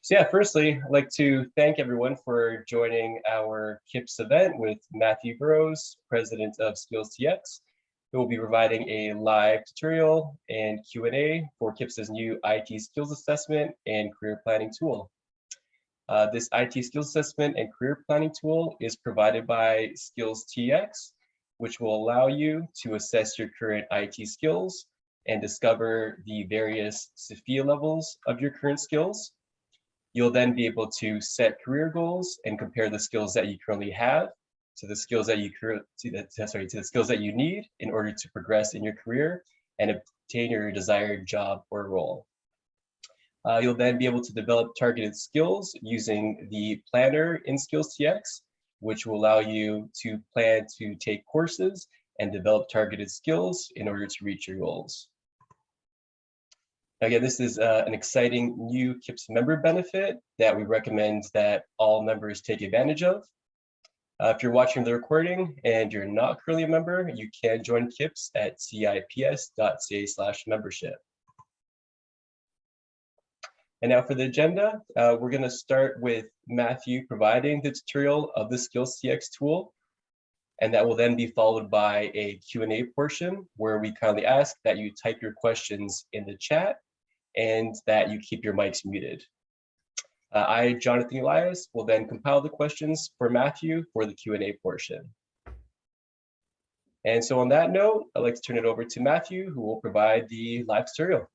So yeah, firstly, I'd like to thank everyone for joining our CIPS event with Matthew Burrows, President of Skills TX, who will be providing a live tutorial and Q&A for CIPS's new IT skills assessment and career planning tool. This IT skills assessment and career planning tool is provided by Skills TX, which will allow you to assess your current IT skills and discover the various Sofia levels of your current skills. You'll then be able to set career goals and compare the skills that you currently have to the skills that you need in order to progress in your career and obtain your desired job or role. You'll then be able to develop targeted skills using the planner in Skills TX, which will allow you to plan to take courses and develop targeted skills in order to reach your goals. Again, this is an exciting new CIPS member benefit that we recommend that all members take advantage of. If you're watching the recording and you're not currently a member, you can join CIPS at cips.ca/membership. And now for the agenda, we're going to start with Matthew providing the tutorial of the Skills TX tool. And that will then be followed by a Q&A portion where we kindly ask that you type your questions in the chat and that you keep your mics muted. I, Jonathan Elias, will then compile the questions for Matthew for the Q&A portion. And so on that note, I'd like to turn it over to Matthew, who will provide the live tutorial.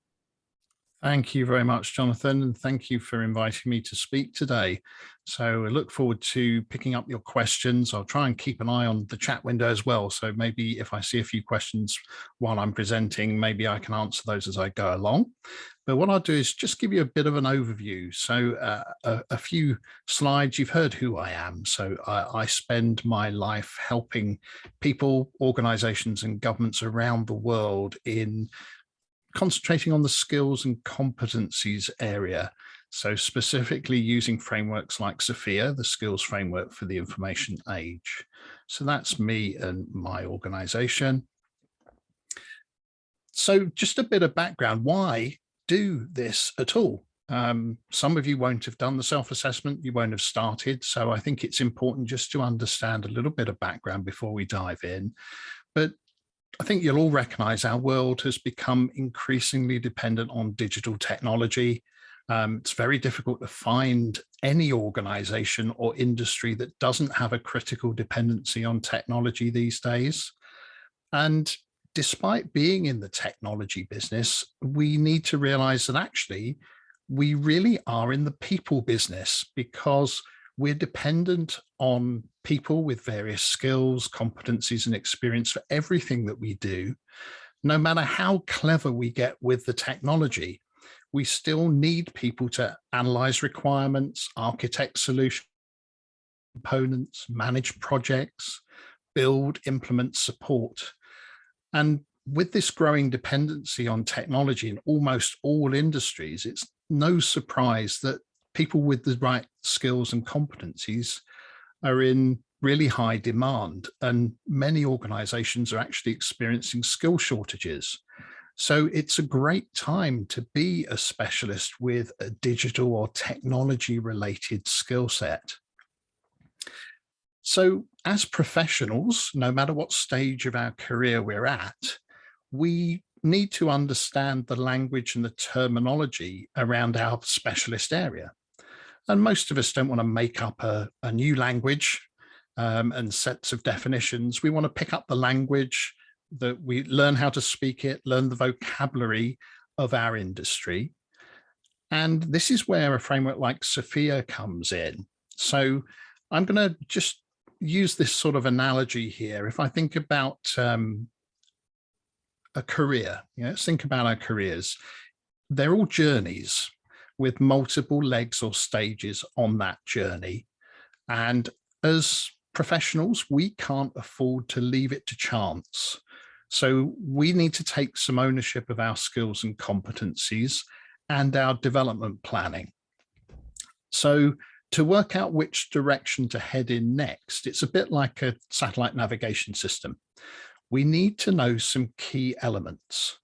Thank you very much, Jonathan, and thank you for inviting me to speak today. So I look forward to picking up your questions. I'll try and keep an eye on the chat window as well. So maybe if I see a few questions while I'm presenting, maybe I can answer those as I go along. But what I'll do is just give you a bit of an overview. So a few slides, you've heard who I am. So I spend my life helping people, organizations and governments around the world in concentrating on the skills and competencies area. So specifically using frameworks like Sofia, the skills framework for the information age. So that's me and my organization. So just a bit of background, why do this at all? Some of you won't have done the self-assessment, you won't have started. So I think it's important just to understand a little bit of background before we dive in. But I think you'll all recognize our world has become increasingly dependent on digital technology. It's very difficult to find any organization or industry that doesn't have a critical dependency on technology these days. And despite being in the technology business, we need to realize that actually we really are in the people business because we're dependent on people with various skills, competencies, and experience for everything that we do. No matter how clever we get with the technology, we still need people to analyze requirements, architect solution components, manage projects, build, implement, support. And with this growing dependency on technology in almost all industries, it's no surprise that people with the right skills and competencies are in really high demand, and many organizations are actually experiencing skill shortages. So it's a great time to be a specialist with a digital or technology related skill set. So as professionals, no matter what stage of our career we're at, we need to understand the language and the terminology around our specialist area. And most of us don't want to make up a new language and sets of definitions. We want to pick up the language, that we learn how to speak it, learn the vocabulary of our industry. And this is where a framework like Sofia comes in. So I'm going to just use this sort of analogy here. If I think about a career, let's think about our careers. They're all journeys with multiple legs or stages on that journey. And as professionals, we can't afford to leave it to chance. So we need to take some ownership of our skills and competencies and our development planning. So to work out which direction to head in next, it's a bit like a satellite navigation system. We need to know some key elements.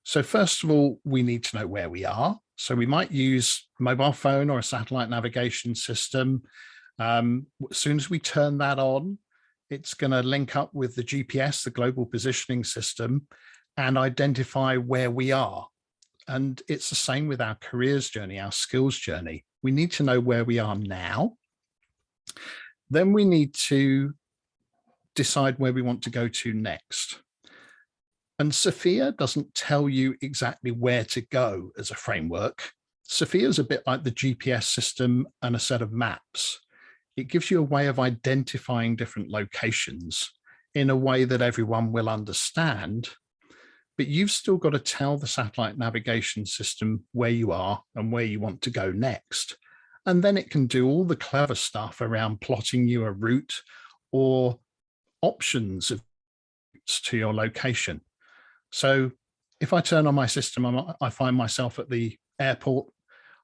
So first of all, we need to know where we are. So we might use mobile phone or a satellite navigation system. As soon as we turn that on, it's going to link up with the GPS, the global positioning system, and identify where we are. And it's the same with our careers journey, our skills journey. We need to know where we are now. Then we need to decide where we want to go to next. And Sofia doesn't tell you exactly where to go as a framework. Sofia is a bit like the GPS system and a set of maps. It gives you a way of identifying different locations in a way that everyone will understand, but you've still got to tell the satellite navigation system where you are and where you want to go next. And then it can do all the clever stuff around plotting you a route or options of routes to your location. So if I turn on my system, I find myself at the airport.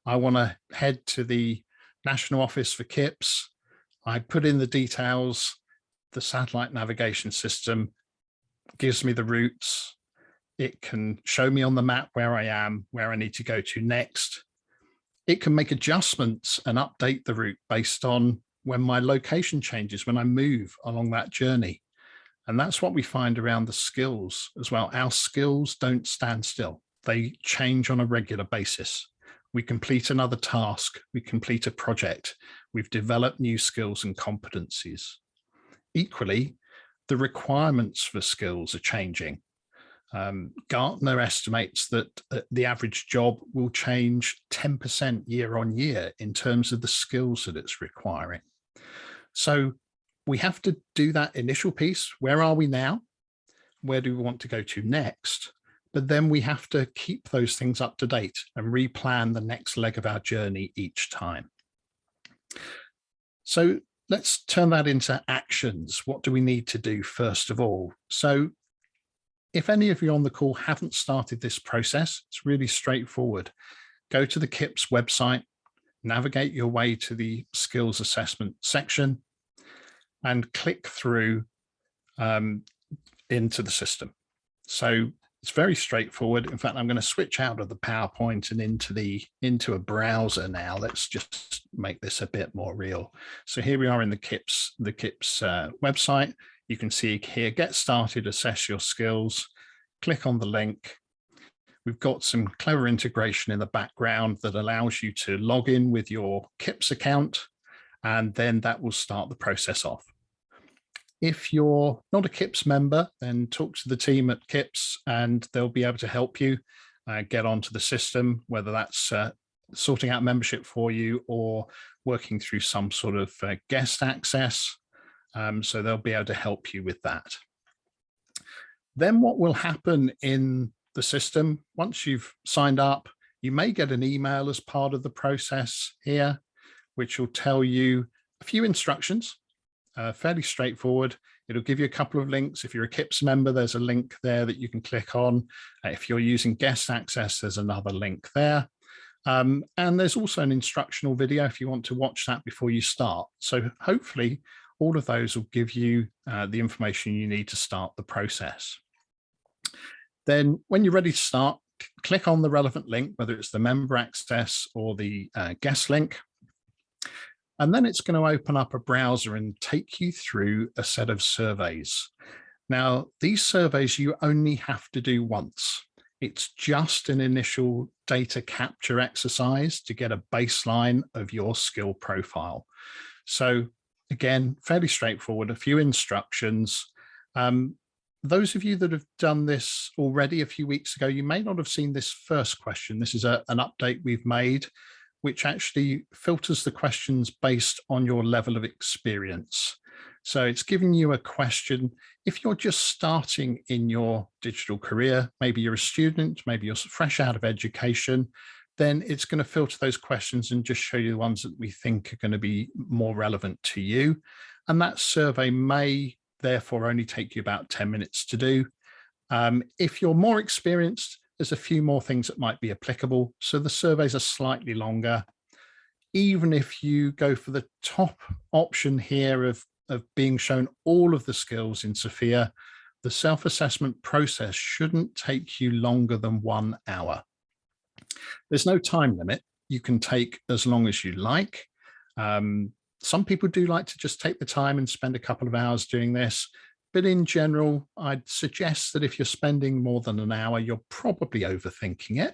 I want to head to the national office for CIPS. I put in the details. The satellite navigation system gives me the routes. It can show me on the map where I am, where I need to go to next. It can make adjustments and update the route based on when my location changes, when I move along that journey. And that's what we find around the skills as well. Our skills don't stand still. They change on a regular basis. We complete another task, we complete a project, we've developed new skills and competencies. Equally, the requirements for skills are changing. Gartner estimates that the average job will change 10% year on year in terms of the skills that it's requiring. So we have to do that initial piece. Where are we now? Where do we want to go to next? But then we have to keep those things up to date and replan the next leg of our journey each time. So let's turn that into actions. What do we need to do first of all? So if any of you on the call haven't started this process, it's really straightforward. Go to the CIPS website, navigate your way to the skills assessment section, and click through into the system. So it's very straightforward. In fact, I'm going to switch out of the PowerPoint and into a browser now. Let's just make this a bit more real. So here we are in the CIPS website. You can see here, get started, assess your skills, click on the link. We've got some clever integration in the background that allows you to log in with your CIPS account, and then that will start the process off. If you're not a CIPS member, then talk to the team at CIPS and they'll be able to help you get onto the system, whether that's sorting out membership for you or working through some sort of guest access. So they'll be able to help you with that. Then what will happen in the system, once you've signed up, you may get an email as part of the process here, which will tell you a few instructions. Fairly straightforward. It'll give you a couple of links. If you're a CIPS member, there's a link there that you can click on. If you're using guest access, there's another link there. And there's also an instructional video if you want to watch that before you start. So hopefully all of those will give you the information you need to start the process. Then when you're ready to start, click on the relevant link, whether it's the member access or the guest link. And then it's going to open up a browser and take you through a set of surveys. Now, these surveys you only have to do once. It's just an initial data capture exercise to get a baseline of your skill profile. So again, fairly straightforward, a few instructions. Those of you that have done this already a few weeks ago, you may not have seen this first question. This is an update we've made, which actually filters the questions based on your level of experience. So it's giving you a question. If you're just starting in your digital career, maybe you're a student, maybe you're fresh out of education, then it's going to filter those questions and just show you the ones that we think are going to be more relevant to you. And that survey may therefore only take you about 10 minutes to do. If you're more experienced, there's a few more things that might be applicable. So the surveys are slightly longer. Even if you go for the top option here of being shown all of the skills in Sofia, the self-assessment process shouldn't take you longer than 1 hour. There's no time limit. You can take as long as you like. Some people do like to just take the time and spend a couple of hours doing this. But in general, I'd suggest that if you're spending more than an hour, you're probably overthinking it,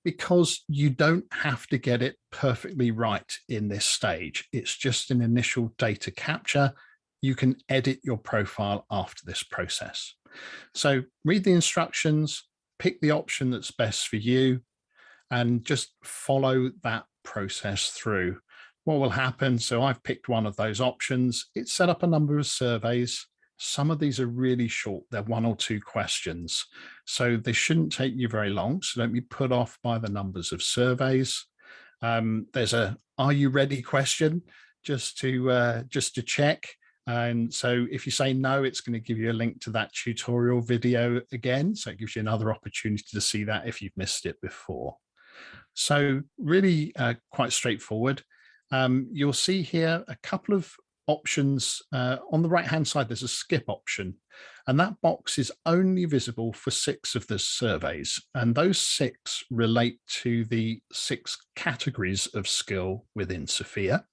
because you don't have to get it perfectly right in this stage. It's just an initial data capture. You can edit your profile after this process. So read the instructions, pick the option that's best for you, and just follow that process through. What will happen? So I've picked one of those options. It's set up a number of surveys. Some of these are really short. They're 1 or 2 questions. So they shouldn't take you very long. So don't be put off by the numbers of surveys. There's a "Are you ready?" question just to check. And so if you say no, it's going to give you a link to that tutorial video again. So it gives you another opportunity to see that if you've missed it before. So really quite straightforward. You'll see here a couple of options. On the right-hand side, there's a skip option, and that box is only visible for 6 of the surveys. And those 6 relate to the 6 categories of skill within Sofia.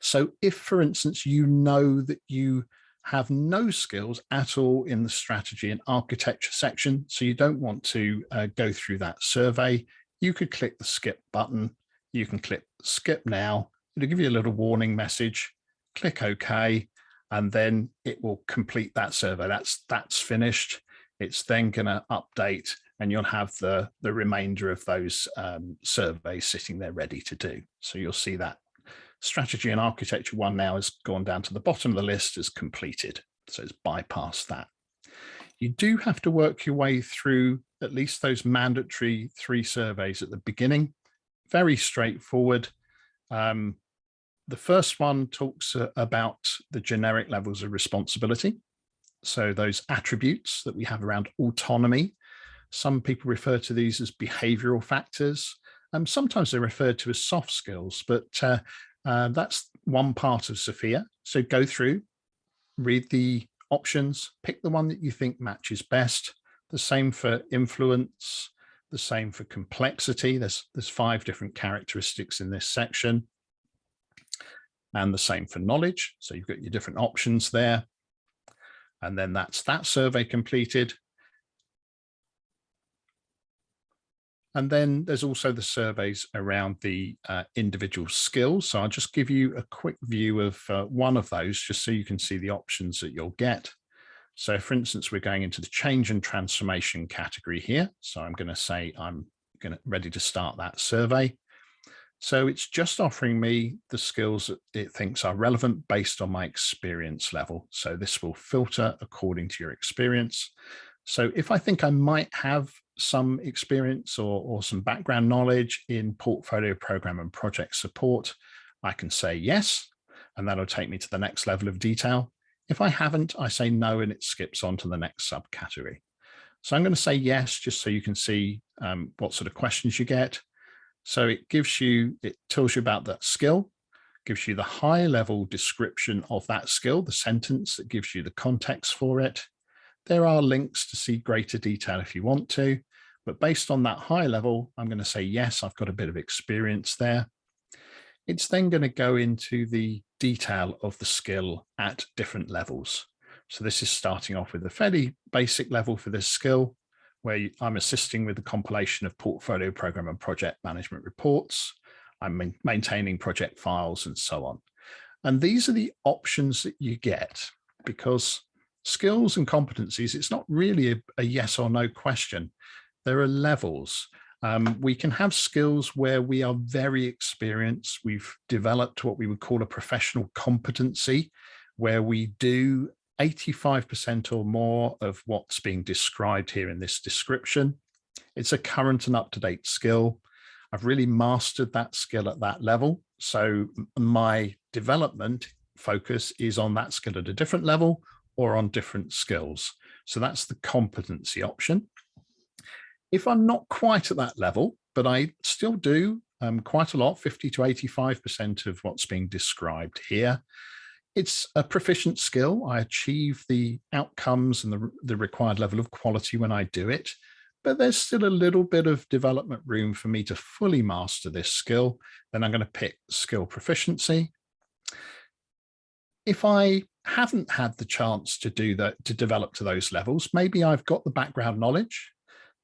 So if, for instance, you know that you have no skills at all in the strategy and architecture section, so you don't want to go through that survey, you could click the skip button. You can click skip now. It'll give you a little warning message. Click OK, and then it will complete that survey. That's finished. It's then going to update, and you'll have the remainder of those surveys sitting there ready to do. So you'll see that strategy and architecture one now has gone down to the bottom of the list as completed. So it's bypassed that. You do have to work your way through at least those mandatory 3 surveys at the beginning. Very straightforward. The first one talks about the generic levels of responsibility. So those attributes that we have around autonomy. Some people refer to these as behavioral factors. Sometimes they're referred to as soft skills, but that's one part of Sofia. So go through, read the options, pick the one that you think matches best. The same for influence, the same for complexity. There's 5 different characteristics in this section. And the same for knowledge. So you've got your different options there. And then that's that survey completed. And then there's also the surveys around the individual skills. So I'll just give you a quick view of one of those, just so you can see the options that you'll get. So for instance, we're going into the change and transformation category here. So I'm going to say I'm ready to start that survey. So it's just offering me the skills that it thinks are relevant based on my experience level. So this will filter according to your experience. So if I think I might have some experience or some background knowledge in portfolio program and project support, I can say yes, and that'll take me to the next level of detail. If I haven't, I say no, and it skips on to the next subcategory. So I'm going to say yes, just so you can see what sort of questions you get. So it tells you about that skill, gives you the high level description of that skill, the sentence that gives you the context for it. There are links to see greater detail if you want to, but based on that high level, I'm going to say, yes, I've got a bit of experience there. It's then going to go into the detail of the skill at different levels. So this is starting off with a fairly basic level for this skill, where I'm assisting with the compilation of portfolio program and project management reports. I'm maintaining project files and so on. And these are the options that you get, because skills and competencies, it's not really a yes or no question. There are levels. We can have skills where we are very experienced. We've developed what we would call a professional competency, where we do 85% or more of what's being described here in this description. It's a current and up-to-date skill. I've really mastered that skill at that level. So my development focus is on that skill at a different level or on different skills. So that's the competency option. If I'm not quite at that level, but I still do quite a lot, 50 to 85% of what's being described here, it's a proficient skill. I achieve the outcomes and the required level of quality when I do it, but there's still a little bit of development room for me to fully master this skill, then I'm going to pick skill proficiency. If I haven't had the chance to do that, to develop to those levels, maybe I've got the background knowledge.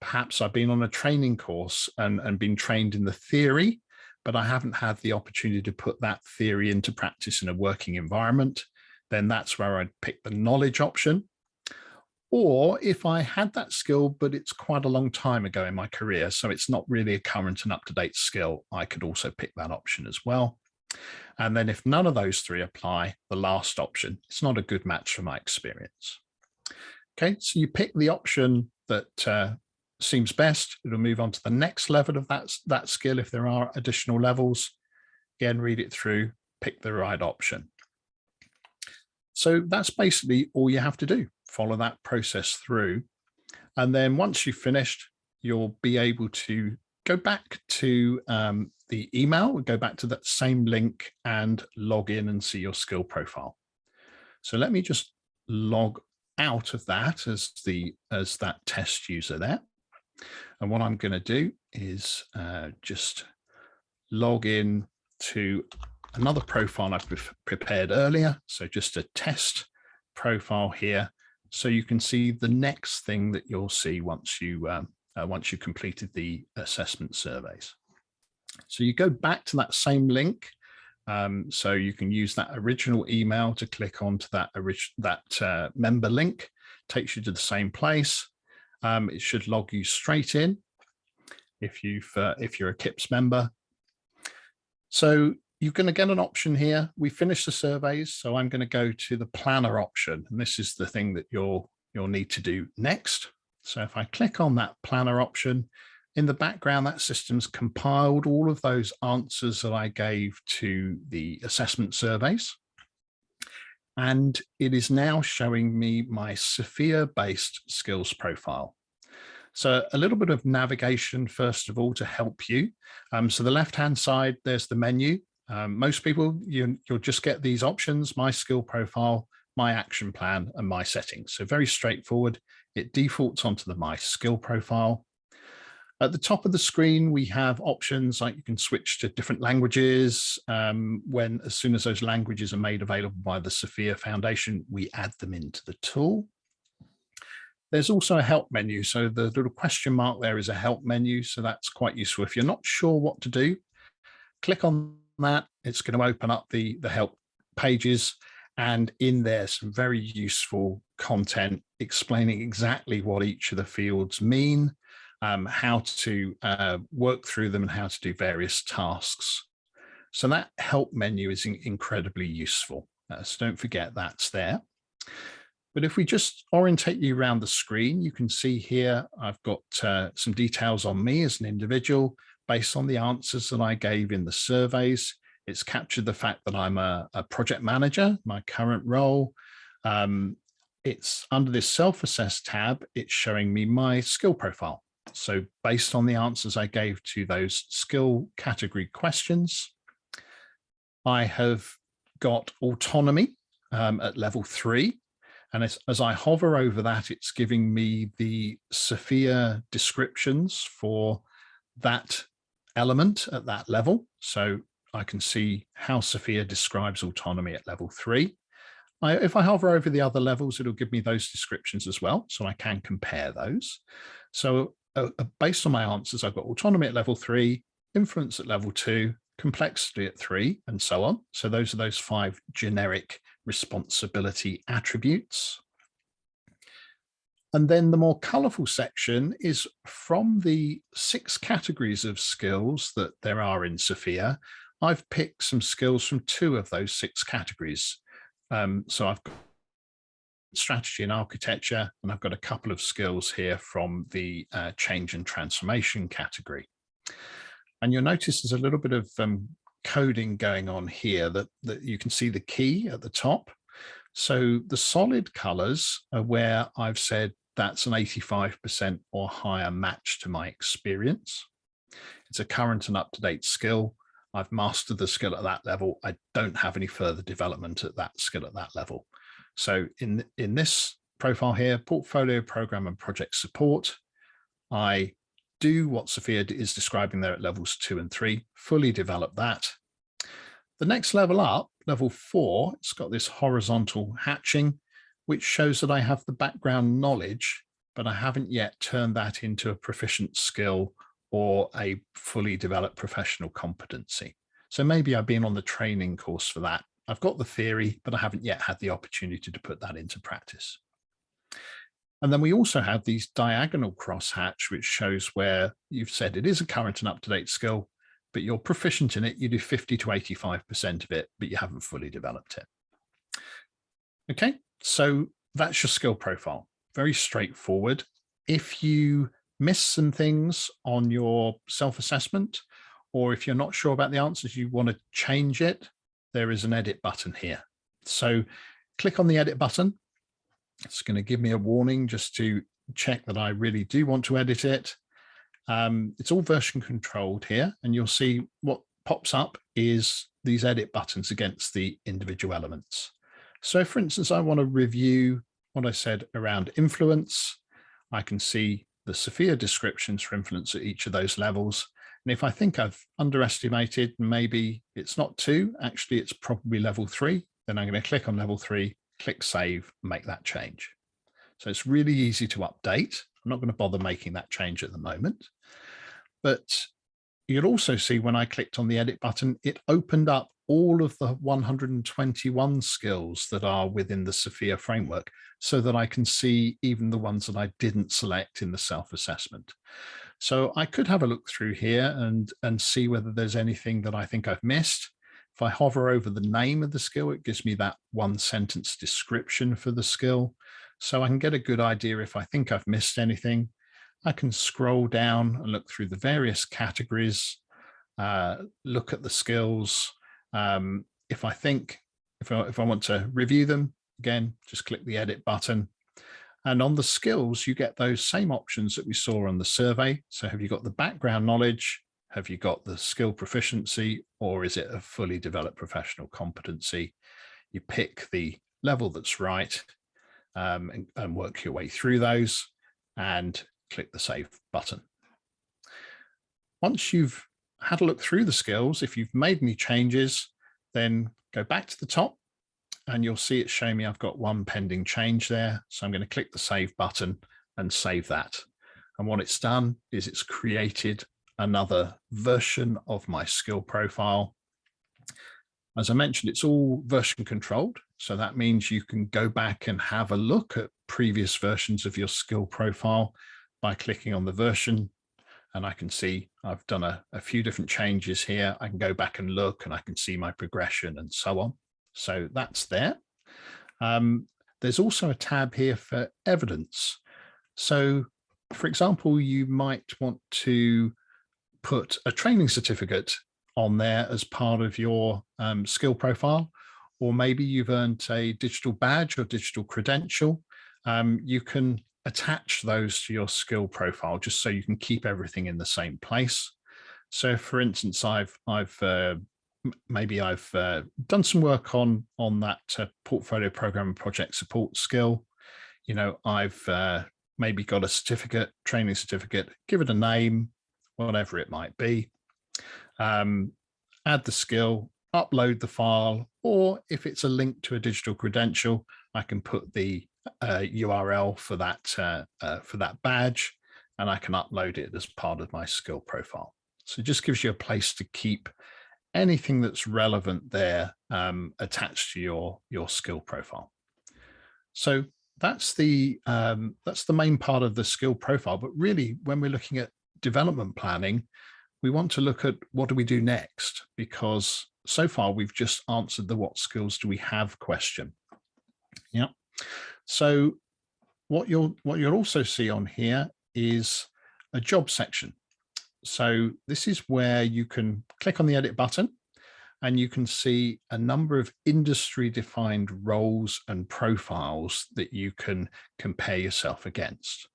Perhaps I've been on a training course and been trained in the theory, but I haven't had the opportunity to put that theory into practice in a working environment. Then that's where I'd pick the knowledge option. Or if I had that skill, but it's quite a long time ago in my career, so it's not really a current and up-to-date skill, I could also pick that option as well. And then if none of those three apply, the last option, it's not a good match for my experience. Okay, so you pick the option that seems best. It'll move on to the next level of that skill if there are additional levels. Again, read it through, pick the right option. So that's basically all you have to do. Follow that process through. And then once you've finished, you'll be able to go back to the email, go back to that same link and log in and see your skill profile. So let me just log out of that as that test user there. And what I'm going to do is just log in to another profile I've prepared earlier. So just a test profile here. So you can see the next thing that you'll see once you completed the assessment surveys. So you go back to that same link. So you can use that original email to click onto that member link, takes you to the same place. It should log you straight in if you're a CIPS member. So you're going to get an option here. We finished the surveys, so I'm going to go to the planner option, and this is the thing that you'll need to do next. So if I click on that planner option, in the background, that system's compiled all of those answers that I gave to the assessment surveys. And it is now showing me my Sofia-based skills profile. So a little bit of navigation, first of all, to help you. So the left-hand side, there's the menu. Most people, you'll just get these options: my skill profile, my action plan, and my settings. So very straightforward. It defaults onto the my skill profile. At the top of the screen, we have options like you can switch to different languages. As soon as those languages are made available by the Sofia Foundation, we add them into the tool. There's also a help menu. So the little question mark there is a help menu. So that's quite useful. If you're not sure what to do, click on that. It's going to open up the help pages. And in there, some very useful content explaining exactly what each of the fields mean, how to work through them, and how to do various tasks. So that help menu is incredibly useful. So don't forget that's there. But if we just orientate you around the screen, you can see here I've got some details on me as an individual based on the answers that I gave in the surveys. It's captured the fact that I'm a project manager, my current role. It's under this self-assess tab, it's showing me my skill profile. So based on the answers I gave to those skill category questions, I have got autonomy at level 3. And as I hover over that, it's giving me the Sofia descriptions for that element at that level. So I can see how Sofia describes autonomy at level 3. If I hover over the other levels, it'll give me those descriptions as well, so I can compare those. So based on my answers, I've got autonomy at level 3, influence at level 2, complexity at 3, and so on. So those are those 5 generic responsibility attributes. And then the more colorful section is from the 6 categories of skills that there are in Sofia. I've picked some skills from 2 of those 6 categories. So I've got strategy and architecture, and I've got a couple of skills here from the change and transformation category. And you'll notice there's a little bit of coding going on here that you can see the key at the top. So the solid colors are where I've said that's an 85% or higher match to my experience. It's a current and up-to-date skill. I've mastered the skill at that level. I don't have any further development at that skill at that level. So in this profile here, portfolio, program, and project support, I do what Sofia is describing there at levels 2 and 3, fully develop that. The next level up, level 4, it's got this horizontal hatching, which shows that I have the background knowledge, but I haven't yet turned that into a proficient skill or a fully developed professional competency. So maybe I've been on the training course for that. I've got the theory, but I haven't yet had the opportunity to put that into practice. And then we also have these diagonal crosshatch, which shows where you've said it is a current and up-to-date skill, but you're proficient in it. You do 50 to 85% of it, but you haven't fully developed it. Okay, so that's your skill profile. Very straightforward. If you miss some things on your self-assessment, or if you're not sure about the answers, you want to change it, there is an edit button here. So click on the edit button. It's going to give me a warning just to check that I really do want to edit it. It's all version controlled here, and you'll see what pops up is these edit buttons against the individual elements. So for instance, I want to review what I said around influence. I can see the Sofia descriptions for influence at each of those levels. And if I think I've underestimated, maybe it's not 2, actually it's probably level 3, then I'm going to click on level 3, click save, make that change. So it's really easy to update. I'm not going to bother making that change at the moment. But you'll also see when I clicked on the edit button, it opened up all of the 121 skills that are within the Sofia framework so that I can see even the ones that I didn't select in the self-assessment. So I could have a look through here and see whether there's anything that I think I've missed. If I hover over the name of the skill, it gives me that 1-sentence description for the skill. So I can get a good idea if I think I've missed anything. I can scroll down and look through the various categories, look at the skills. If I want to review them, again, just click the edit button. And on the skills, you get those same options that we saw on the survey. So have you got the background knowledge? Have you got the skill proficiency, or is it a fully developed professional competency? You pick the level that's right and work your way through those and click the save button. Once you've had a look through the skills, if you've made any changes, then go back to the top and you'll see it showing me I've got one pending change there. So I'm going to click the save button and save that. And what it's done is it's created another version of my skill profile. As I mentioned, it's all version controlled. So that means you can go back and have a look at previous versions of your skill profile by clicking on the version. And I can see I've done a few different changes here. I can go back and look and I can see my progression and so on. So that's there. There's also a tab here for evidence. So for example, you might want to put a training certificate on there as part of your skill profile, or maybe you've earned a digital badge or digital credential. You can attach those to your skill profile just so you can keep everything in the same place. So for instance, I've done some work on that portfolio program and project support skill. You know, I've maybe got a certificate, training certificate, give it a name, whatever it might be. Add the skill, upload the file, or if it's a link to a digital credential, I can put the URL for that badge, and I can upload it as part of my skill profile. So it just gives you a place to keep anything that's relevant there attached to your skill profile. So that's the main part of the skill profile. But really, when we're looking at development planning, we want to look at what do we do next, because so far we've just answered the what skills do we have question. Yeah. So what you'll also see on here is a job section. So this is where you can click on the edit button and you can see a number of industry defined roles and profiles that you can compare yourself against.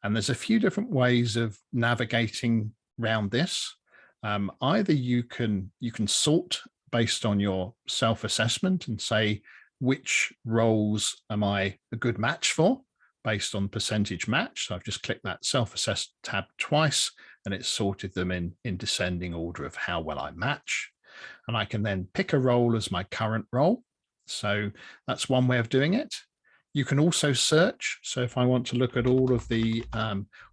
And there's a few different ways of navigating around this. Either you can sort based on your self-assessment and say, which roles am I a good match for? based on percentage match. So I've just clicked that self-assess tab twice, and it's sorted them in descending order of how well I match. And I can then pick a role as my current role. So that's one way of doing it. You can also search. So if I want to look at all the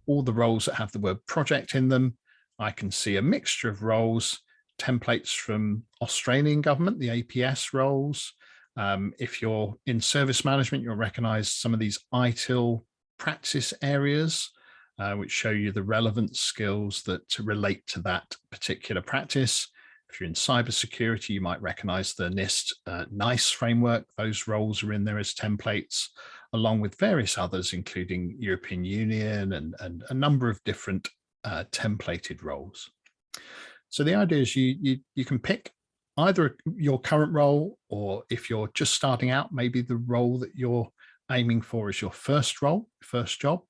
roles that have the word project in them, I can see a mixture of roles, templates from Australian government, the APS roles. If you're in service management, you'll recognize some of these ITIL practice areas, which show you the relevant skills that relate to that particular practice. If you're in cybersecurity, you might recognize the NIST NICE framework. Those roles are in there as templates, along with various others, including European Union and a number of different templated roles. So the idea is you can pick either your current role, or if you're just starting out, maybe the role that you're aiming for is your first role, first job.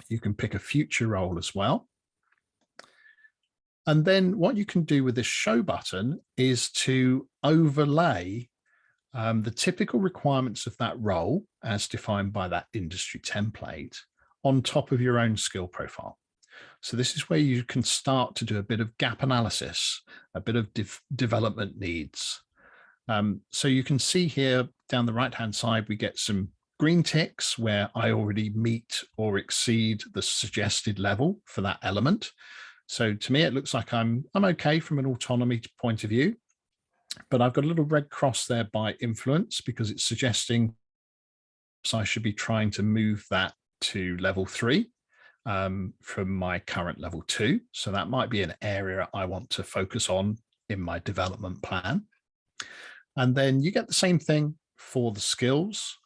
You can pick a future role as well. And then what you can do with this show button is to overlay the typical requirements of that role as defined by that industry template on top of your own skill profile. So this is where you can start to do a bit of gap analysis, a bit of development needs. So you can see here down the right-hand side, we get some green ticks where I already meet or exceed the suggested level for that element. So to me, it looks like I'm okay from an autonomy point of view, but I've got a little red cross there by influence because it's suggesting so I should be trying to move that to level 3 from my current level 2. So that might be an area I want to focus on in my development plan. And then you get the same thing for the skills.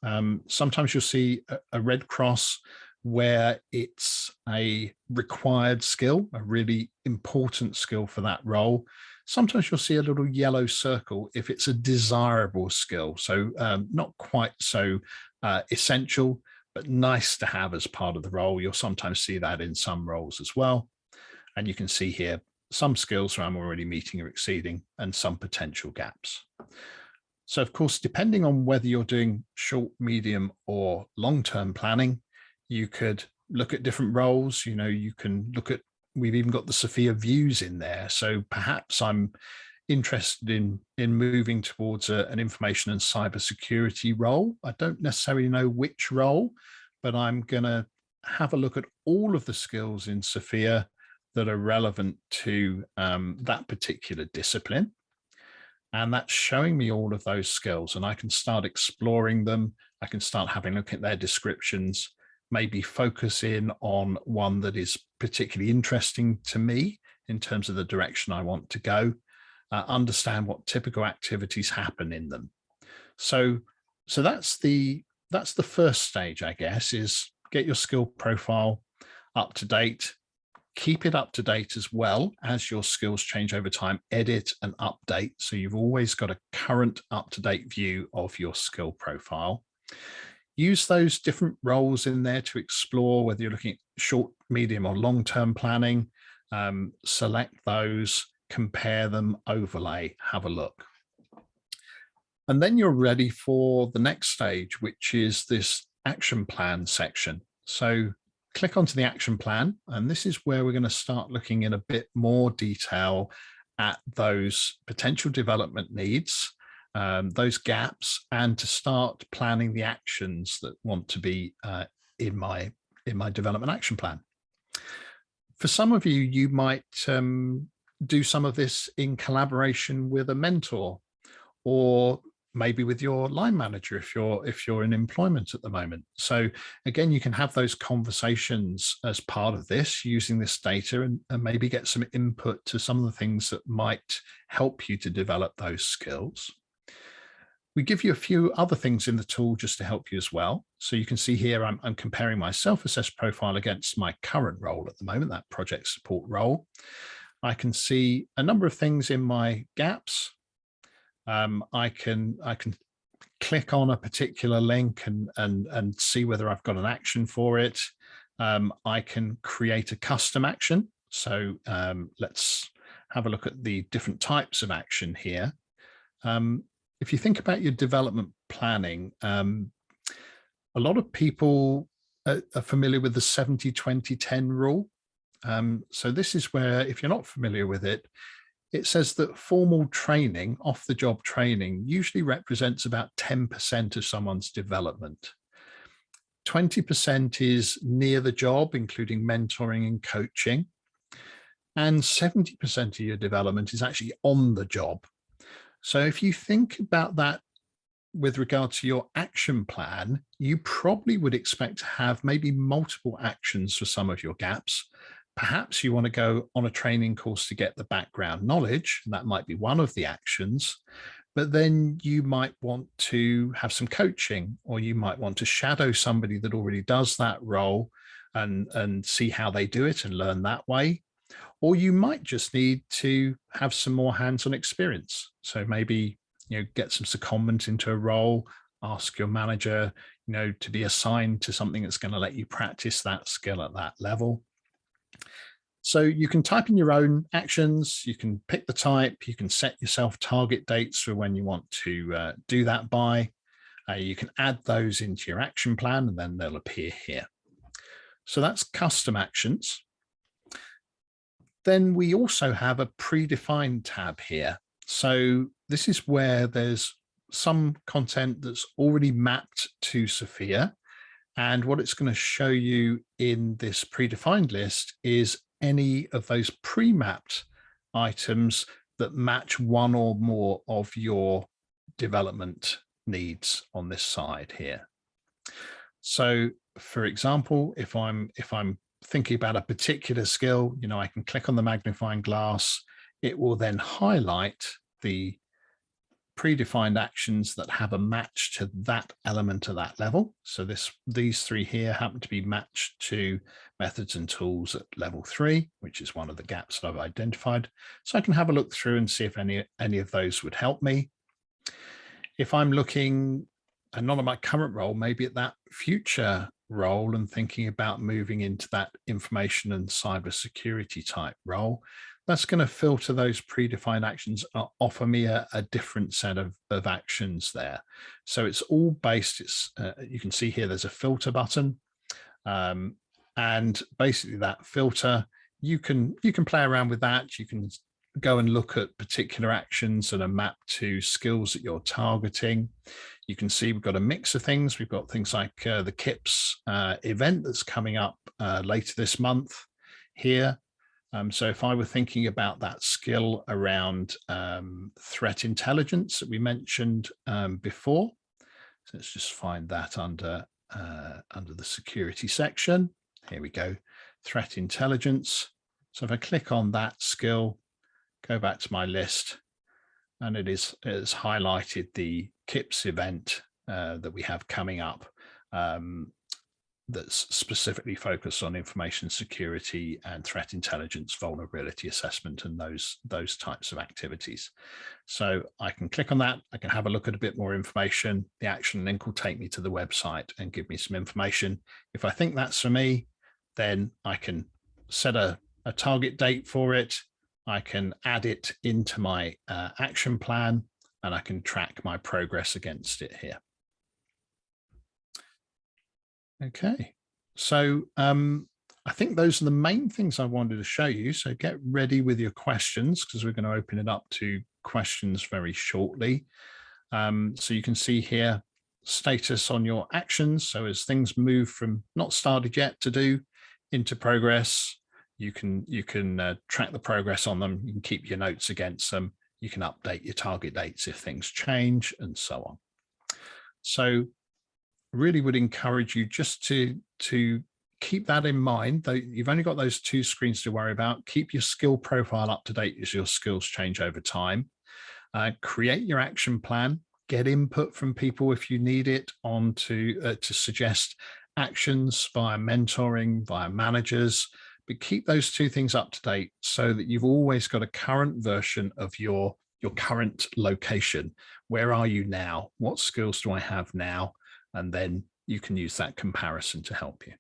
Sometimes you'll see a red cross where it's a required skill, a really important skill for that role. Sometimes you'll see a little yellow circle if it's a desirable skill. So not quite so essential, but nice to have as part of the role. You'll sometimes see that in some roles as well. And you can see here some skills where I'm already meeting or exceeding and some potential gaps. So of course, depending on whether you're doing short, medium, or long-term planning, you could look at different roles. You know, you can look at, we've even got the Sofia views in there. So perhaps I'm interested in moving towards an information and cybersecurity role. I don't necessarily know which role, but I'm going to have a look at all of the skills in Sofia that are relevant to that particular discipline. And that's showing me all of those skills, and I can start exploring them. I can start having a look at their descriptions, maybe focus in on one that is particularly interesting to me in terms of the direction I want to go, understand what typical activities happen in them. So that's the first stage, I guess, is get your skill profile up to date. Keep it up to date as well as your skills change over time, edit and update. So you've always got a current up-to-date view of your skill profile. Use those different roles in there to explore whether you're looking at short, medium, or long-term planning. Select those, compare them, overlay, have a look. And then you're ready for the next stage, which is this action plan section. So click onto the action plan, and this is where we're going to start looking in a bit more detail at those potential development needs, those gaps, and to start planning the actions that want to be in my development action plan. For some of you, you might do some of this in collaboration with a mentor, or maybe with your line manager if you're in employment at the moment. So again, you can have those conversations as part of this, using this data, and maybe get some input to some of the things that might help you to develop those skills. We give you a few other things in the tool just to help you as well. So you can see here, I'm comparing my self-assessed profile against my current role at the moment, that project support role. I can see a number of things in my gaps. I can click on a particular link and see whether I've got an action for it. I can create a custom action. So let's have a look at the different types of action here. If you think about your development planning, a lot of people are familiar with the 70-20-10 rule. So this is where, if you're not familiar with it, it says that formal training, off-the-job training, usually represents about 10% of someone's development. 20% is near the job, including mentoring and coaching. And 70% of your development is actually on the job. So if you think about that with regard to your action plan, you probably would expect to have maybe multiple actions for some of your gaps. Perhaps you want to go on a training course to get the background knowledge, and that might be one of the actions, but then you might want to have some coaching, or you might want to shadow somebody that already does that role and see how they do it and learn that way. Or you might just need to have some more hands-on experience. So maybe, get some secondment into a role, ask your manager, to be assigned to something that's going to let you practice that skill at that level. So you can type in your own actions, you can pick the type, you can set yourself target dates for when you want to do that by. You can add those into your action plan and then they'll appear here. So that's custom actions. Then we also have a predefined tab here. So this is where there's some content that's already mapped to Sofia. And what it's going to show you in this predefined list is any of those pre-mapped items that match one or more of your development needs on this side here. So for example, if I'm thinking about a particular skill, I can click on the magnifying glass. It will then highlight the predefined actions that have a match to that element of that level. So these three here happen to be matched to methods and tools at level 3, which is one of the gaps that I've identified. So I can have a look through and see if any of those would help me. If I'm looking, and not at my current role, maybe at that future role and thinking about moving into that information and cybersecurity type role, that's going to filter those predefined actions, offer me a different set of actions there. So it's all based, you can see here there's a filter button. And basically that filter, you can play around with that. You can go and look at particular actions that are mapped to skills that you're targeting. You can see we've got a mix of things. We've got things like the CIPS event that's coming up later this month here. So if I were thinking about that skill around threat intelligence that we mentioned before, so let's just find that under the security section. Here we go, threat intelligence. So if I click on that skill, go back to my list, and it has highlighted the CIPS event that we have coming up that's specifically focused on information security and threat intelligence, vulnerability assessment, and those types of activities. So I can click on that. I can have a look at a bit more information. The action link will take me to the website and give me some information. If I think that's for me, then I can set a target date for it. I can add it into my action plan, and I can track my progress against it here. Okay, so I think those are the main things I wanted to show you. So get ready with your questions, because we're going to open it up to questions very shortly. So you can see here status on your actions. So as things move from not started yet to do into progress, you can track the progress on them. You can keep your notes against them. You can update your target dates if things change, and so on. So really would encourage you just to keep that in mind. Though you've only got those two screens to worry about. Keep your skill profile up to date as your skills change over time. Create your action plan. Get input from people if you need it on to suggest actions via mentoring, via managers. But keep those two things up to date so that you've always got a current version of your current location. Where are you now? What skills do I have now? And then you can use that comparison to help you.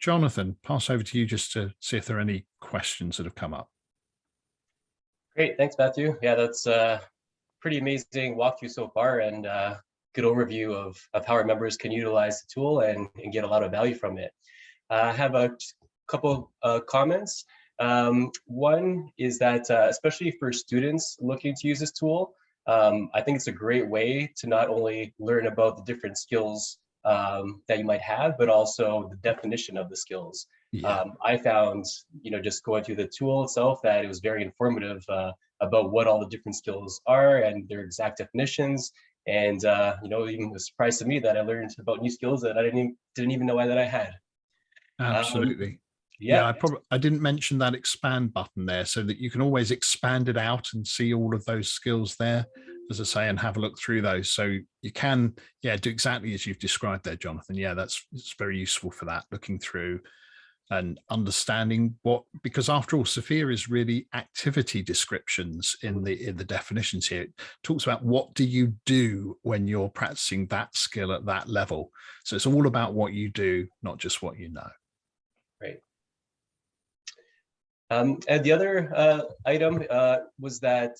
Jonathan, pass over to you just to see if there are any questions that have come up. Great, thanks, Matthew. Yeah, that's a pretty amazing walkthrough so far, and good overview of how our members can utilize the tool and get a lot of value from it. I have a couple comments. One is that especially for students looking to use this tool, I think it's a great way to not only learn about the different skills that you might have, but also the definition of the skills. Yeah. I found, just going through the tool itself, that it was very informative about what all the different skills are and their exact definitions. And even a surprise to me that I learned about new skills that I didn't even know that I had. Absolutely. Yeah, I didn't mention that expand button there, so that you can always expand it out and see all of those skills there, as I say, and have a look through those. So you can, do exactly as you've described there, Jonathan. Yeah, it's very useful for that, looking through and understanding because after all, Sofia is really activity descriptions in the definitions here. It talks about what do you do when you're practicing that skill at that level. So it's all about what you do, not just what you know. Right. And the other item was that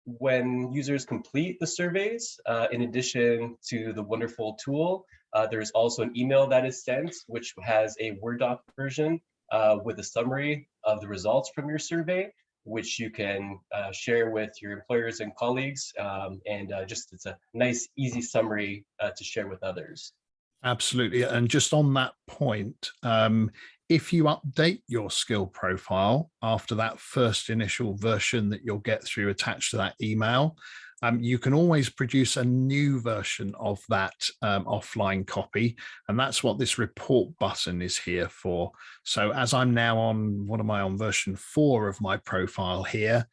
when users complete the surveys, in addition to the wonderful tool, there's also an email that is sent, which has a Word doc version with a summary of the results from your survey, which you can share with your employers and colleagues. It's a nice, easy summary to share with others. Absolutely. And just on that point, if you update your skill profile after that first initial version that you'll get through attached to that email, you can always produce a new version of that offline copy. And that's what this report button is here for. So as I'm now on, what am I on, version 4 of my profile here,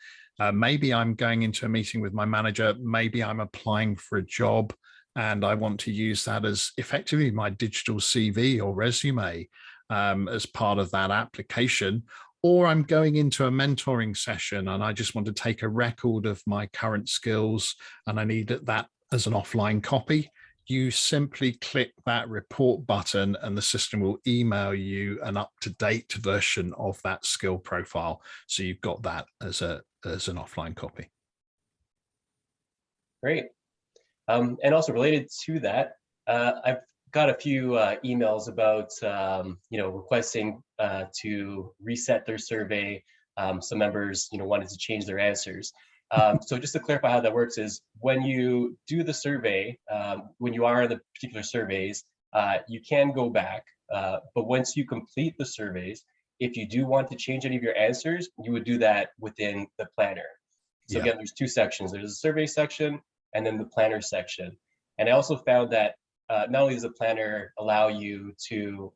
maybe I'm going into a meeting with my manager, maybe I'm applying for a job, and I want to use that as effectively my digital CV or resume as part of that application. Or I'm going into a mentoring session and I just want to take a record of my current skills and I need that as an offline copy. You simply click that report button and the system will email you an up-to-date version of that skill profile. So you've got that as an offline copy. Great. And also related to that, I've got a few emails about requesting to reset their survey. Some members wanted to change their answers. So just to clarify how that works is when you do the survey, when you are in the particular surveys, you can go back. But once you complete the surveys, if you do want to change any of your answers, you would do that within the planner. So again, there's two sections. There's a survey section and then the planner section. And I also found that not only does the planner allow you to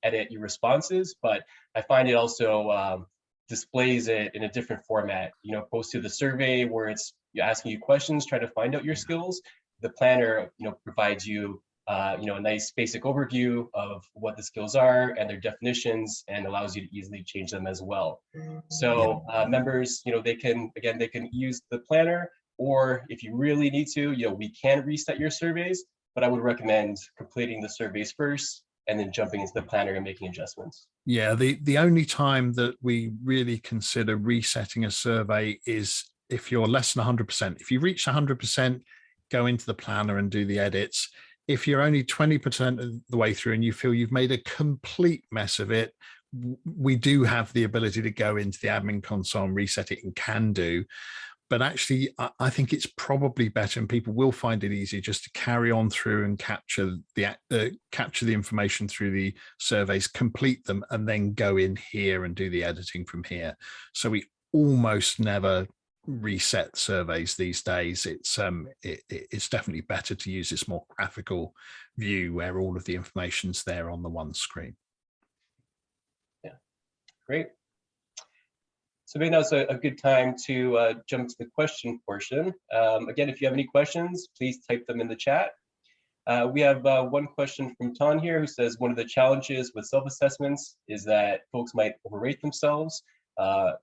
edit your responses, but I find it also displays it in a different format, opposed to the survey where it's asking you questions, trying to find out your skills. The planner, provides you, a nice basic overview of what the skills are and their definitions, and allows you to easily change them as well. So members, they can use the planner, or if you really need to, we can reset your surveys, but I would recommend completing the surveys first and then jumping into the planner and making adjustments. Yeah, the only time that we really consider resetting a survey is if you're less than 100%. If you reach 100%, go into the planner and do the edits. If you're only 20% of the way through and you feel you've made a complete mess of it, we do have the ability to go into the admin console and reset it, and can do. But actually, I think it's probably better, and people will find it easier just to carry on through and capture the information through the surveys, complete them, and then go in here and do the editing from here. So we almost never reset surveys these days. It's definitely better to use this more graphical view where all of the information's there on the one screen. Yeah, great. So maybe now's a good time to jump to the question portion. Again, if you have any questions, please type them in the chat. We have one question from Ton here, who says, one of the challenges with self-assessments is that folks might overrate themselves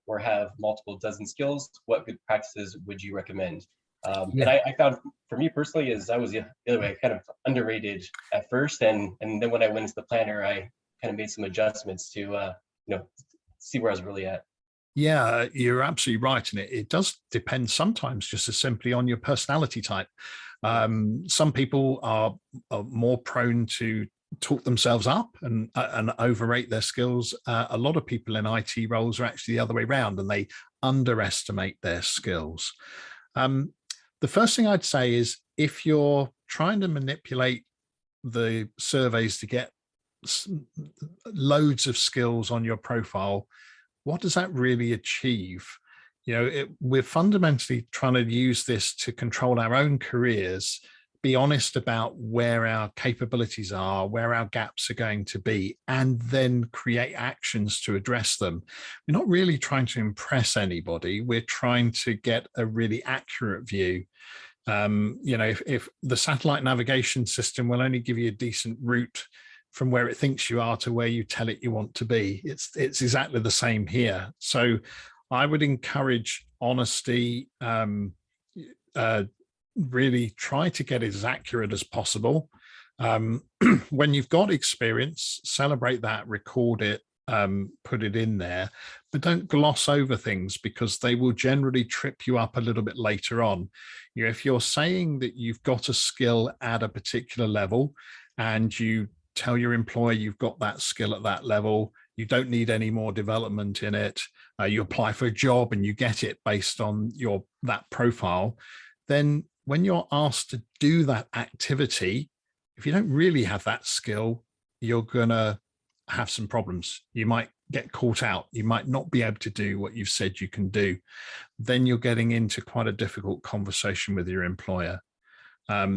or have multiple dozen skills. What good practices would you recommend? And I found, for me personally, is I was the other way, kind of underrated at first, and then when I went into the planner, I kind of made some adjustments to see where I was really at. Yeah, you're absolutely right. And it does depend sometimes just as simply on your personality type. Some people are more prone to talk themselves up and overrate their skills. A lot of people in IT roles are actually the other way around, and they underestimate their skills. Um, the first thing I'd say is if you're trying to manipulate the surveys to get loads of skills on your profile, what does that really achieve? We're fundamentally trying to use this to control our own careers, be honest about where our capabilities are, where our gaps are going to be, and then create actions to address them. We're not really trying to impress anybody. We're trying to get a really accurate view. If the satellite navigation system will only give you a decent route from where it thinks you are to where you tell it you want to be, it's exactly the same here. So I would encourage honesty. Really try to get as accurate as possible. When you've got experience, celebrate that, record it, put it in there, but don't gloss over things because they will generally trip you up a little bit later on. If you're saying that you've got a skill at a particular level and you tell your employer you've got that skill at that level, you don't need any more development in it, you apply for a job and you get it based on that profile, then when you're asked to do that activity, if you don't really have that skill, you're going to have some problems. You might get caught out. You might not be able to do what you've said you can do. Then you're getting into quite a difficult conversation with your employer.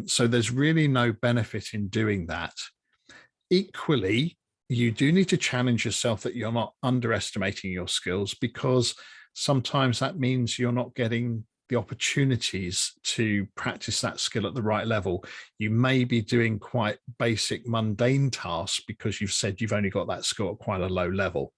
So there's really no benefit in doing that. Equally, you do need to challenge yourself that you're not underestimating your skills, because sometimes that means you're not getting the opportunities to practice that skill at the right level. You may be doing quite basic, mundane tasks because you've said you've only got that skill at quite a low level.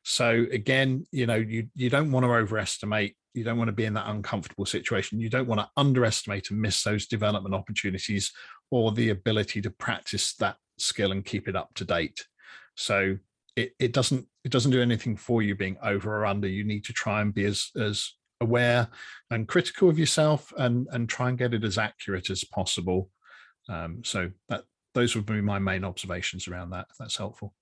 So again, you don't want to overestimate. You don't want to be in that uncomfortable situation. You don't want to underestimate and miss those development opportunities or the ability to practice that skill and keep it up to date. So it doesn't do anything for you being over or under. You need to try and be as aware and critical of yourself and try and get it as accurate as possible. So those would be my main observations around that, if that's helpful.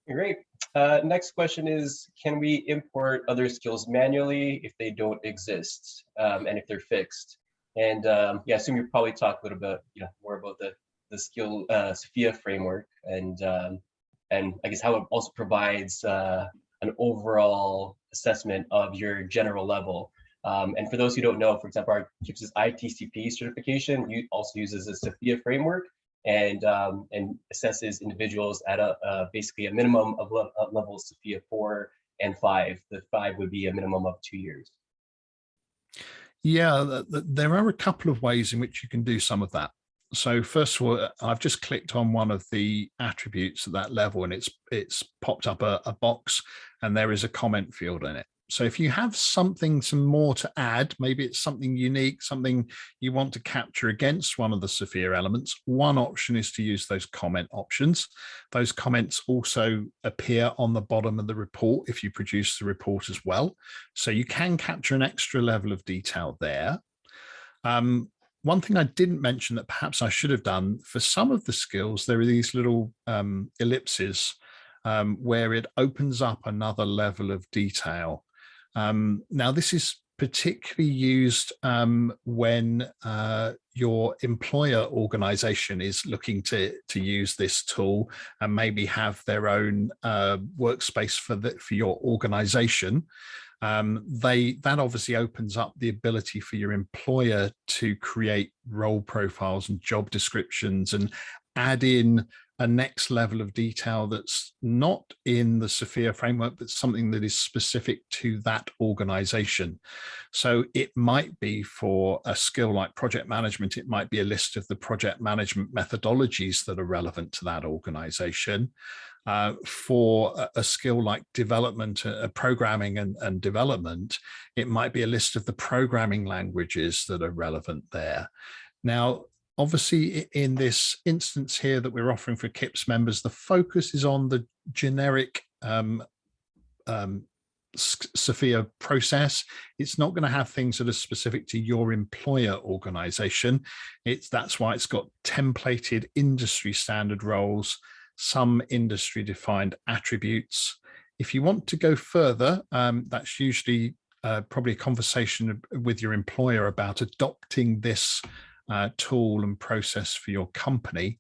Great. Next question is, can we import other skills manually if they don't exist, and if they're fixed? And yeah, I assume you probably talk a little bit, more about the skill Sofia framework, and I guess how it also provides an overall assessment of your general level. And for those who don't know, for example, our CIPS ITCP certification also uses a Sofia framework, and assesses individuals at basically a minimum of levels Sofia 4 and 5. The 5 would be a minimum of 2 years. Yeah, there are a couple of ways in which you can do some of that. So first of all, I've just clicked on one of the attributes at that level, and it's popped up a box, and there is a comment field in it. So if you have some more to add, maybe it's something unique, something you want to capture against one of the Sofia elements, one option is to use those comment options. Those comments also appear on the bottom of the report if you produce the report as well. So you can capture an extra level of detail there. One thing I didn't mention that perhaps I should have done, for some of the skills, there are these little ellipses where it opens up another level of detail. Now, this is particularly used when your employer organization is looking to use this tool and maybe have their own workspace for your organization. That obviously opens up the ability for your employer to create role profiles and job descriptions and add in a next level of detail that's not in the Sofia framework, but something that is specific to that organization. So it might be for a skill like project management, it might be a list of the project management methodologies that are relevant to that organization. For a skill like development, programming and development, it might be a list of the programming languages that are relevant there. Now, obviously, in this instance here that we're offering for CIPS members, the focus is on the generic Sofia process. It's not going to have things that are specific to your employer organization. That's why it's got templated industry standard roles, some industry defined attributes. If you want to go further, that's usually probably a conversation with your employer about adopting this tool and process for your company.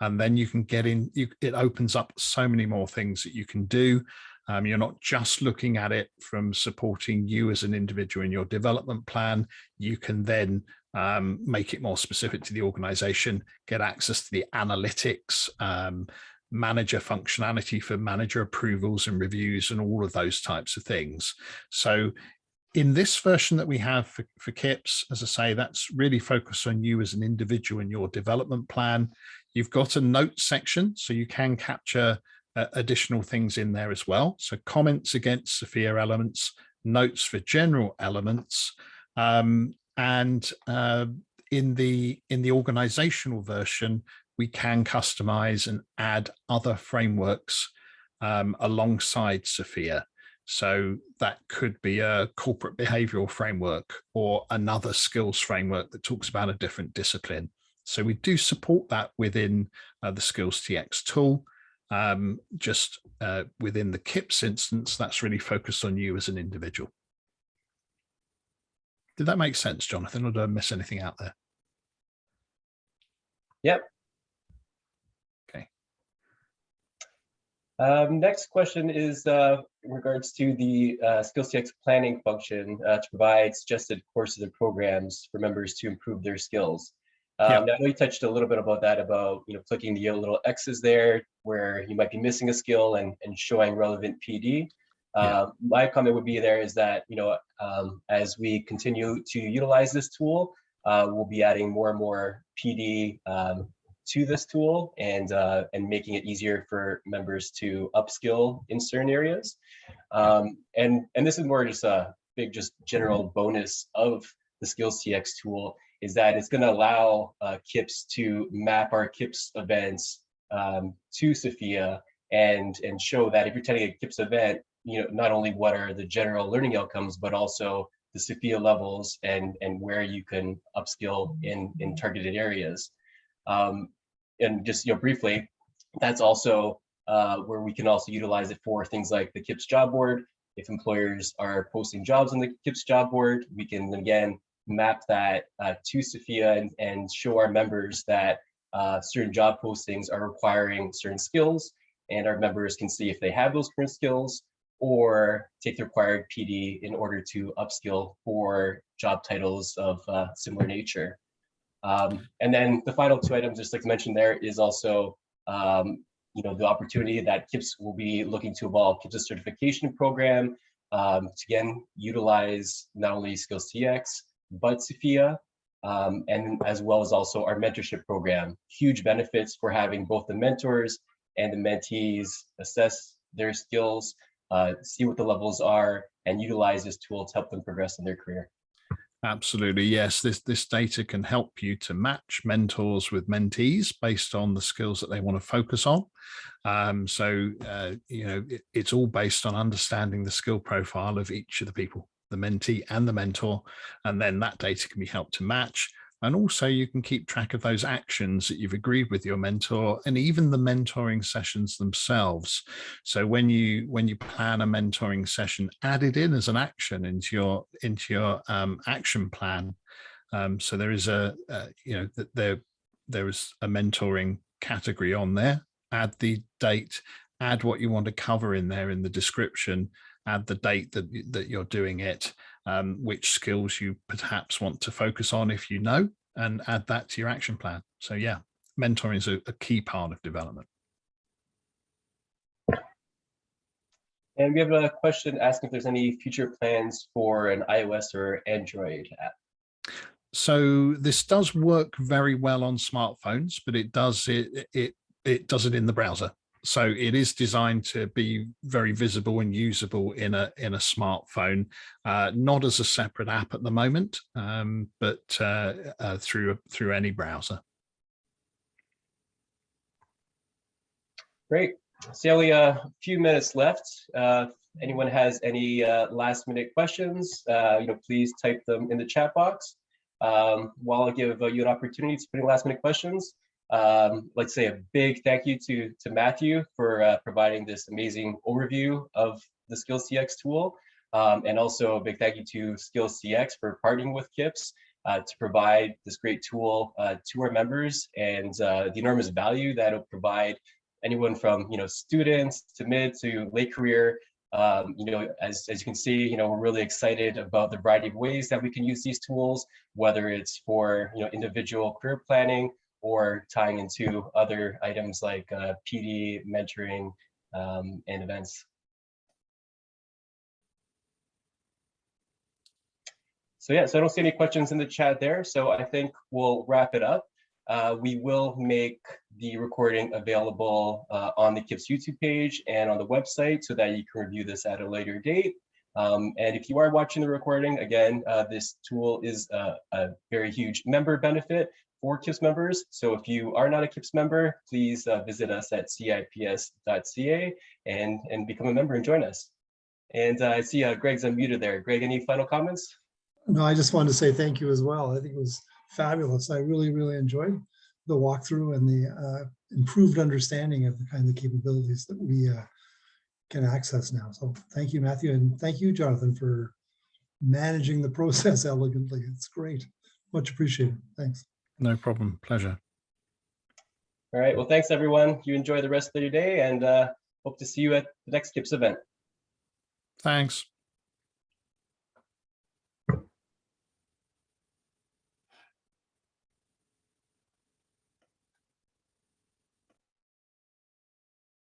And then you can get in, it opens up so many more things that you can do. You're not just looking at it from supporting you as an individual in your development plan. You can then make it more specific to the organization, get access to the analytics, manager functionality for manager approvals and reviews and all of those types of things. So in this version that we have for CIPS, as I say, that's really focused on you as an individual in your development plan. You've got a note section, so you can capture additional things in there as well. So comments against Sofia elements, notes for general elements, and in the organizational version, we can customize and add other frameworks alongside Sofia. So that could be a corporate behavioral framework or another skills framework that talks about a different discipline. So we do support that within the Skills TX tool. Just within the CIPS instance, that's really focused on you as an individual. Did that make sense, Jonathan, or did I miss anything out there? Yep. Okay. Next question is in regards to the Skills TX planning function to provide suggested courses and programs for members to improve their skills. Now, I know you touched a little bit about that, about clicking the little X's there where you might be missing a skill and showing relevant PD. My comment would be there is that as we continue to utilize this tool, we'll be adding more and more PD to this tool and making it easier for members to upskill in certain areas. And this is more just a big general bonus of the Skills TX tool, is that it's going to allow CIPS to map our CIPS events to Sofia and show that if you're attending a CIPS event, not only what are the general learning outcomes, but also the Sofia levels and where you can upskill in targeted areas. And just briefly, that's also where we can also utilize it for things like the CIPS job board. If employers are posting jobs on the CIPS job board, we can again map that to Sofia and show our members that certain job postings are requiring certain skills, and our members can see if they have those current skills or take the required PD in order to upskill for job titles of similar nature. And then the final two items, just like mentioned there, is also the opportunity that CIPS will be looking to evolve CIPS certification program to again utilize not only Skills TX but Sofia, and as well as also our mentorship program. Huge benefits for having both the mentors and the mentees assess their skills, see what the levels are, and utilize this tool to help them progress in their career. Absolutely, yes. This data can help you to match mentors with mentees based on the skills that they want to focus on. It's all based on understanding the skill profile of each of the people, the mentee and the mentor, and then that data can be helped to match. And also you can keep track of those actions that you've agreed with your mentor, and even the mentoring sessions themselves. So when you plan a mentoring session, add it in as an action into your action plan. So there is there is a mentoring category on there. Add the date, add what you want to cover in there in the description, add the date that you're doing it, which skills you perhaps want to focus on if you know, and add that to your action plan. So yeah, mentoring is a key part of development. And we have a question asking if there's any future plans for an iOS or Android app. So this does work very well on smartphones, but it does it in the browser. So it is designed to be very visible and usable in a smartphone, not as a separate app at the moment, but through any browser. Great. So only a few minutes left. anyone has any last minute questions, please type them in the chat box. While I give you an opportunity to put in last minute questions, let's say a big thank you to Matthew for providing this amazing overview of the Skills TX tool. And also a big thank you to Skills TX for partnering with CIPS to provide this great tool to our members, and the enormous value that it'll provide anyone from students to mid to late career. As you can see, we're really excited about the variety of ways that we can use these tools, whether it's for individual career planning or tying into other items like PD, mentoring, and events. So yeah, so I don't see any questions in the chat there, so I think we'll wrap it up. We will make the recording available on the CIPS YouTube page and on the website so that you can review this at a later date. And if you are watching the recording, again, this tool is a very huge member benefit for CIPS members. So if you are not a CIPS member, please visit us at cips.ca and become a member and join us. And I see Greg's unmuted there. Greg, any final comments? No, I just wanted to say thank you as well. I think it was fabulous. I really, really enjoyed the walkthrough and the improved understanding of the kind of capabilities that we can access now. So thank you, Matthew, and thank you, Jonathan, for managing the process elegantly. It's great. Much appreciated. Thanks. No problem. Pleasure. All right. Well, thanks, everyone. You enjoy the rest of your day, and hope to see you at the next CIPS event. Thanks.